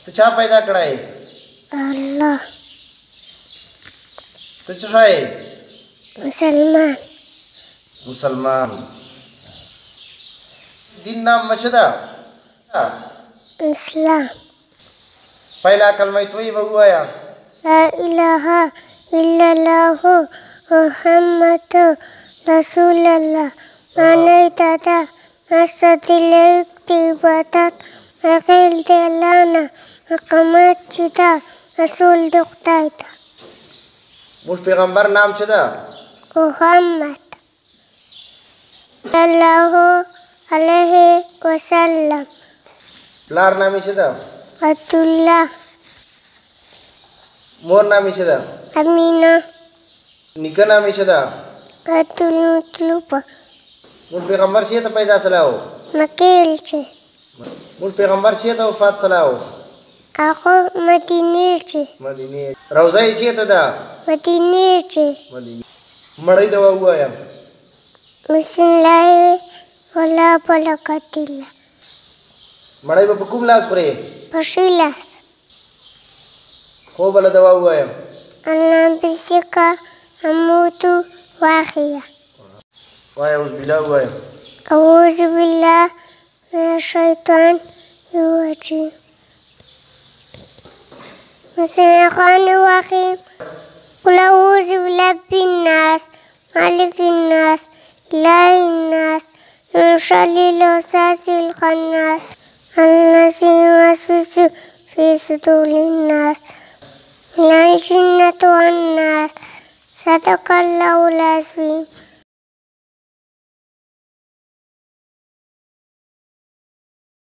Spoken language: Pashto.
ته چا پیدا کړی؟ الله. ته څه شی؟ مسلمان. مسلمان. دین نام څه ده؟ اسلام. पहिला कलमा طیبه ووایه. لا إله إلا الله محمد رسول الله. معنی دا ده مقصد له عبادت غیر د الله نه مقامات چې ده رسول د خدای ده. موږ پیغمبر نام څه ده؟ محمد صلی الله علیه وسلم. پلار نامې څه ده؟ عبدالله. مور نامې څه ده؟ امینه. نیکه نامې څه ده؟ عبدالمطلب. موږ پیغمبر څه ته پیدا سلاو؟ مکیل چې موږ پیغمبر څه ته وفات سلاو؟ هغه مدینې چې مدینه. روضه یې څه ته ده؟ مدینې چې مدینه. مړی دوا ووایه. بسم الله ولا برکت الله. مړی به په کوم لاس خورې؟ په ښي لاس. خو بله دوا ووایه. انا بسک اموت واحیا. وایه اوس بالله ووایه. اعوذ بالله من الشیطان الرجیم. بسم الله الرحمن الرحیم. قل اعوذ برب الناس مالک الناس اله الناس من شر الوسواس الخناس الذي يوسوس في صدور الناس من الجنة والناس. صدق الله العظيم.